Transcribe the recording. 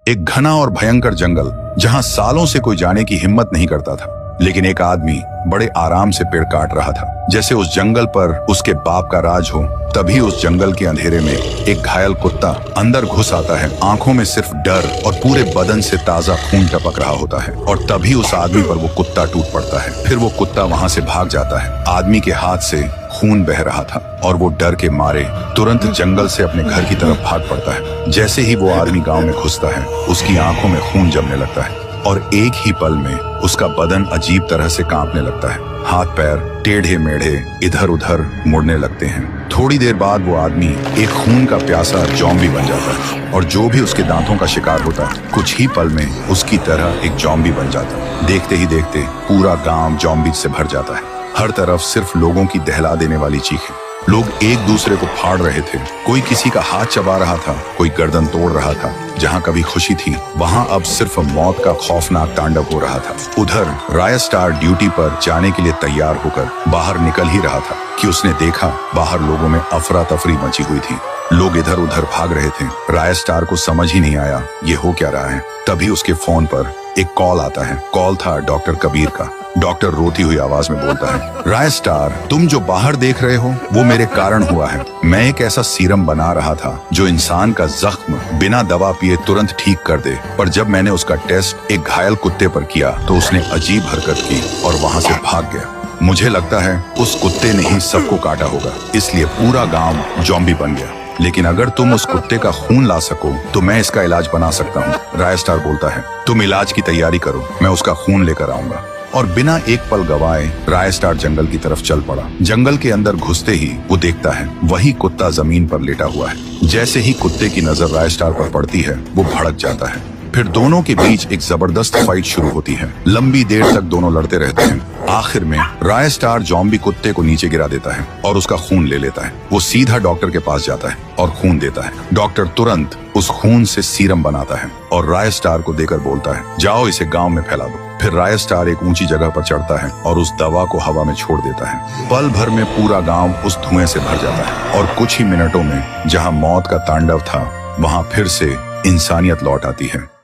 एक घना और भयंकर जंगल जहां सालों से कोई जाने की हिम्मत नहीं करता था। लेकिन एक आदमी बड़े आराम से पेड़ काट रहा था, जैसे उस जंगल पर उसके बाप का राज हो। तभी उस जंगल के अंधेरे में एक घायल कुत्ता अंदर घुस आता है। आंखों में सिर्फ डर और पूरे बदन से ताजा खून टपक रहा होता है। और तभी उस आदमी पर वो कुत्ता टूट पड़ता है। फिर वो कुत्ता वहां से भाग जाता है। आदमी के हाथ से खून बह रहा था और वो डर के मारे तुरंत जंगल से अपने घर की तरफ भाग पड़ता है। जैसे ही वो आदमी गांव में घुसता है, उसकी आंखों में खून जमने लगता है और एक ही पल में उसका बदन अजीब तरह से कांपने लगता है। हाथ पैर टेढ़े मेढ़े इधर उधर मुड़ने लगते हैं। थोड़ी देर बाद वो आदमी एक खून का प्यासा जॉम्बी बन जाता है और जो भी उसके दांतों का शिकार होता है, कुछ ही पल में उसकी तरह एक जॉम्बी बन जाता है। देखते ही देखते पूरा गांव जॉम्बी से भर जाता है। हर तरफ सिर्फ लोगों की दहला देने वाली चीखें। लोग एक दूसरे को फाड़ रहे थे। कोई किसी का हाथ चबा रहा था, कोई गर्दन तोड़ रहा था। जहां कभी खुशी थी, वहां अब सिर्फ मौत का खौफनाक तांडव हो रहा था। उधर रायस्टार ड्यूटी पर जाने के लिए तैयार होकर बाहर निकल ही रहा था कि उसने देखा बाहर लोगों में अफरा तफरी मची हुई थी। लोग इधर उधर भाग रहे थे। रायस्टार को समझ ही नहीं आया ये हो क्या रहा है। तभी उसके फोन पर एक कॉल आता है। कॉल था डॉक्टर कबीर का। डॉक्टर रोती हुई आवाज में बोलता है, रायस्टार, तुम जो बाहर देख रहे हो वो मेरे कारण हुआ है। मैं एक ऐसा सीरम बना रहा था जो इंसान का जख्म बिना दवा पिए तुरंत ठीक कर दे। पर जब मैंने उसका टेस्ट एक घायल कुत्ते पर किया तो उसने अजीब हरकत की और वहां से भाग गया। मुझे लगता है उस कुत्ते ने ही सबको काटा होगा, इसलिए पूरा गांव जॉम्बी बन गया। लेकिन अगर तुम उस कुत्ते का खून ला सको तो मैं इसका इलाज बना सकता हूँ। रायस्टार बोलता है, तुम इलाज की तैयारी करो, मैं उसका खून लेकर आऊंगा। और बिना एक पल गवाए रायस्टार जंगल की तरफ चल पड़ा। जंगल के अंदर घुसते ही वो देखता है वही कुत्ता जमीन पर लेटा हुआ है। जैसे ही कुत्ते की नजर रायस्टार पर पड़ती है, वो भड़क जाता है। फिर दोनों के बीच एक जबरदस्त फाइट शुरू होती है। लंबी देर तक दोनों लड़ते रहते हैं। आखिर में रायस्टार जॉम्बी कुत्ते को नीचे गिरा देता है और उसका खून ले लेता है। वो सीधा डॉक्टर के पास जाता है और खून देता है। डॉक्टर तुरंत उस खून से सीरम बनाता है और रायस्टार को देकर बोलता है, जाओ इसे गांव में फैला दो। फिर रायस्टार एक ऊंची जगह पर चढ़ता है और उस दवा को हवा में छोड़ देता है। पल भर में पूरा गांव उस धुएं से भर जाता है और कुछ ही मिनटों में जहां मौत का तांडव था, वहां फिर से इंसानियत लौट आती है।